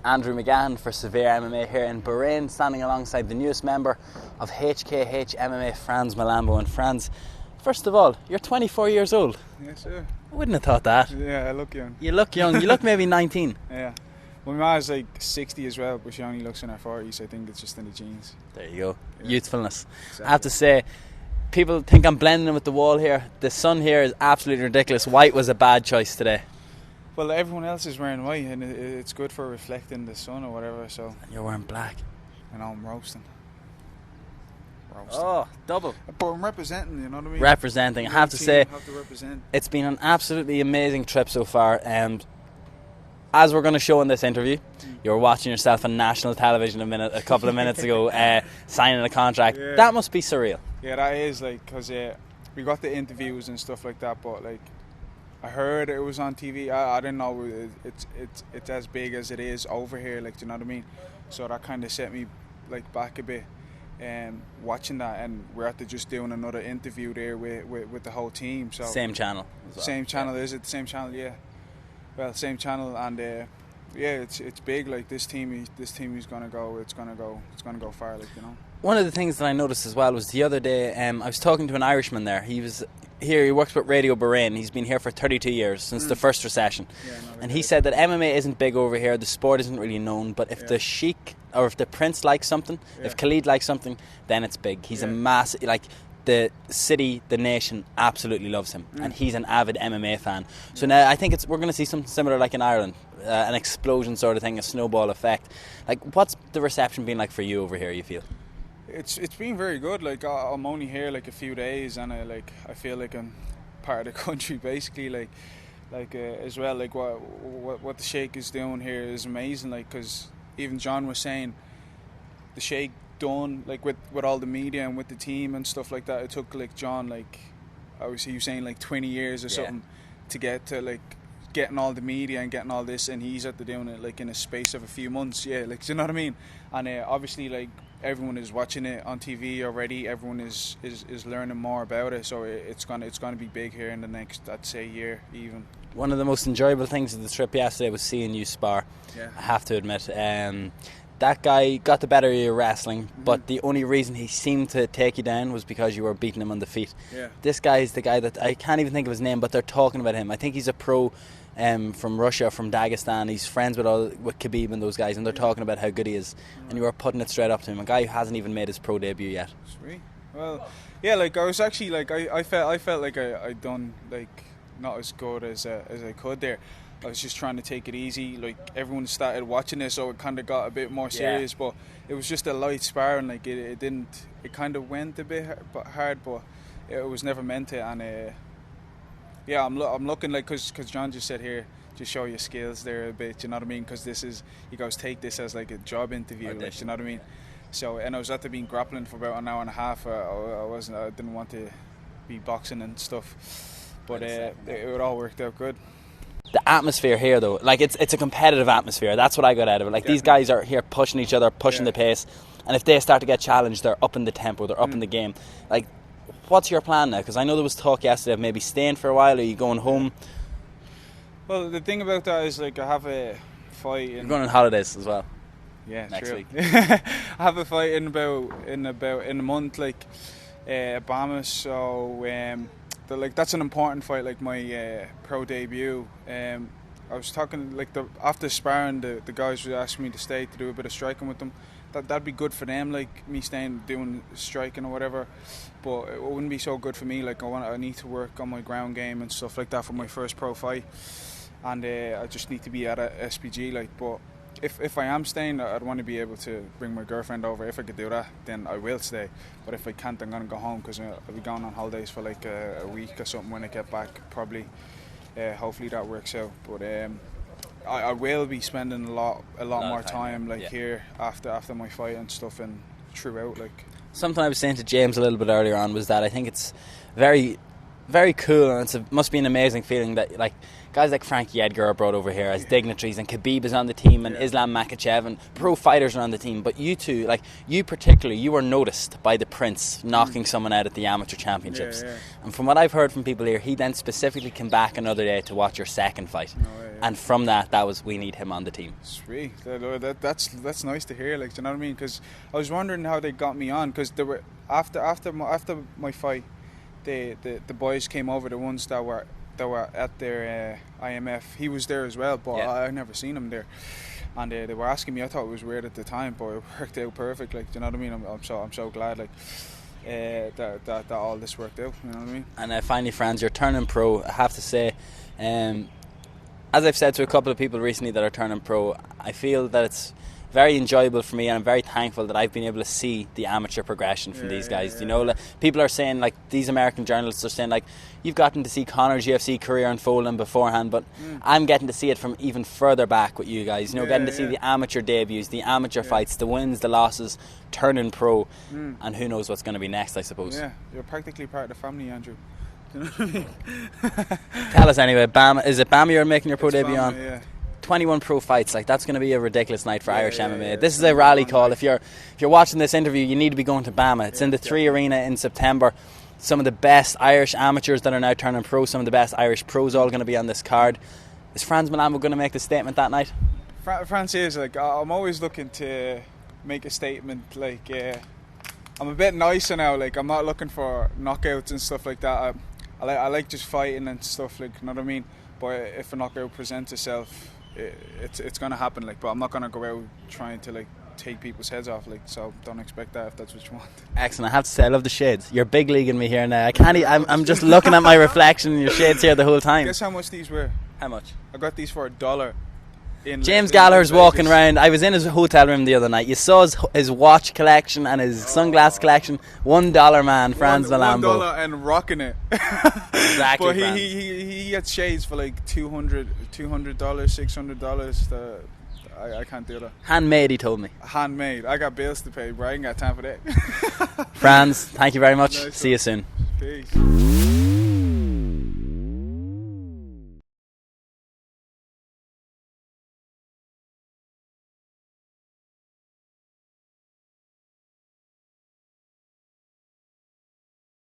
Andrew McGann for SevereMMA here in Bahrain, standing alongside the newest member of HKH MMA, Frans Mlambo. And Frans, first of all, you're 24 years old. Yes, sir. I wouldn't have thought that. Yeah, I look young. You look young. You look maybe 19. Yeah. Well, my mom's like 60 as well, but she only looks in her 40s. I think it's just in the genes. There you go. Yeah. Youthfulness. Exactly. I have to say, people think I'm blending in with the wall here. The sun here is absolutely ridiculous. White was a bad choice today. Well, everyone else is wearing white, and it's good for reflecting the sun or whatever. So. And you're wearing black. And I'm roasting. Oh, double. But I'm representing, you know what I mean? Representing. I have to say, have to represent. It's been an absolutely amazing trip so far. As we're going to show in this interview, you were watching yourself on national television a couple of minutes ago, signing a contract. Yeah. That must be surreal. Yeah, that is, like, because we got the interviews and stuff like that, but like I heard it was on TV. I didn't know it's as big as it is over here, like, do you know what I mean? So that kind of set me like back a bit, watching that, and we're after just doing another interview there with the whole team. So same channel as well. Same channel, is it the same channel? Yeah. Well, same channel, and yeah, it's big. Like this team is gonna go. It's gonna go far. Like, you know. One of the things that I noticed as well was the other day, I was talking to an Irishman there. He was here. He works with Radio Bahrain. He's been here for 32 years since the first recession, and he said that MMA isn't big over here. The sport isn't really known, but if the Sheikh or if the Prince likes something, if Khalid likes something, then it's big. He's a massive, like, the city, the nation absolutely loves him, and he's an avid MMA fan. So now I think we're going to see something similar like in Ireland, an explosion sort of thing, a snowball effect. Like, what's the reception been like for you over here, you feel? It's been very good. Like, I'm only here like a few days, and I feel like I'm part of the country basically. Like as well, like what the Sheikh is doing here is amazing. Like, because even John was saying the Sheikh done like with all the media and with the team and stuff like that. It took like John, like obviously he was saying like 20 years or something to get to like getting all the media and getting all this, and he's after doing it like in a space of a few months. Yeah, like, do you know what I mean? And obviously, like, everyone is watching it on TV already. Everyone is learning more about it, so it's gonna be big here in the next, I'd say, year even. One of the most enjoyable things of the trip yesterday was seeing you spar. Yeah. I have to admit, that guy got the better of your wrestling, but the only reason he seemed to take you down was because you were beating him on the feet. Yeah. This guy is the guy that I can't even think of his name, but they're talking about him. I think he's a pro from Russia, from Dagestan. He's friends with Khabib and those guys, and they're talking about how good he is. And you were putting it straight up to him, a guy who hasn't even made his pro debut yet. Sweet. Well, yeah, like I was actually like I felt like I'd done like not as good as I could there. I was just trying to take it easy. Like, everyone started watching it, so it kind of got a bit more serious. But it was just a light sparring. Like, it didn't. It kind of went a bit hard, but it was never meant to. And yeah, I'm looking, like, because John just said here, just show your skills there a bit. You know what I mean? Because he goes, take this as like a job interview. Like, you know what I mean? So, and I was after being grappling for about an hour and a half. I didn't want to be boxing and stuff, but it all worked out good. The atmosphere here, though, like, it's a competitive atmosphere. That's what I got out of it. Like, these guys are here pushing each other, pushing the pace, and if they start to get challenged, they're up in the tempo, they're up in the game. Like, what's your plan now? Because I know there was talk yesterday of maybe staying for a while. Are you going home? Well, the thing about that is, like, I have a fight. You're going on holidays as well. Yeah, next week. I have a fight in a month, like, BAMMA. So like, that's an important fight, like my pro debut. I was talking, like, after sparring, the guys were asking me to stay to do a bit of striking with them. That'd be good for them, like me staying doing striking or whatever. But it wouldn't be so good for me. Like, I need to work on my ground game and stuff like that for my first pro fight. And I just need to be at a SPG, like. But if I am staying, I'd want to be able to bring my girlfriend over. If I could do that, then I will stay. But if I can't, I'm going to go home, because I'll be going on holidays for like a week or something when I get back, probably. Hopefully that works out. But I will be spending a lot more time like here after my fight and stuff, and throughout. Like, something I was saying to James a little bit earlier on was that I think it's very very cool, and must be an amazing feeling that like guys like Frankie Edgar are brought over here as dignitaries, and Khabib is on the team, and Islam Makhachev, and pro fighters are on the team. But you two, like you particularly, you were noticed by the Prince knocking someone out at the amateur championships. And from what I've heard from people here, he then specifically came back another day to watch your second fight. And from that was, we need him on the team. Sweet. That's nice to hear. Like, do you know what I mean? Because I was wondering how they got me on. Because they were after my fight, the boys came over, the ones that were at their IMF. He was there as well, but I never seen him there. And they were asking me. I thought it was weird at the time, but it worked out perfect. Like, do you know what I mean? I'm so glad. Like. That all this worked out, you know what I mean? And finally, Frans, you're turning pro. I have to say, as I've said to a couple of people recently that are turning pro, I feel that it's very enjoyable for me, and I'm very thankful that I've been able to see the amateur progression from these guys. You know, like, people are saying, like, these American journalists are saying, like, you've gotten to see Conor's UFC career unfolding beforehand, but I'm getting to see it from even further back with you guys. You know, getting to see the amateur debuts, the amateur fights, the wins, the losses, turning pro, and who knows what's going to be next, I suppose. Yeah, you're practically part of the family, Andrew. Do you know what I mean? Tell us anyway, BAMMA, is it BAMMA you're making your pro debut BAMMA, on? Yeah. 21 pro fights, like that's going to be a ridiculous night for Irish MMA. This is a rally call. If you're watching this interview, you need to be going to BAMMA. It's in the 3 Arena in September. Some of the best Irish amateurs that are now turning pro, some of the best Irish pros, all going to be on this card. Is Frans Mlambo going to make the statement that night? Frans is, like, I'm always looking to make a statement. Like, I'm a bit nicer now. Like, I'm not looking for knockouts and stuff like that. I like just fighting and stuff, like, you know what I mean? But if a knockout presents itself, it's gonna happen, like, but I'm not gonna go out trying to, like, take people's heads off, like, so don't expect that if that's what you want. Excellent. I have to say, I love the shades. You're big leaguing me here now. I'm just looking at my reflection in your shades here the whole time. Guess how much these were? How much? I got these for $1. James Gallagher's walking around. I was in his hotel room the other night. You saw his watch collection and his sunglass collection. $1 man, Frans Mlambo. $1 and rocking it. Exactly. But he had shades for like $200, $600. I can't do that. Handmade, he told me. Handmade. I got bills to pay, bro. I ain't got time for that. Frans, thank you very much. Nice. See you soon. Peace.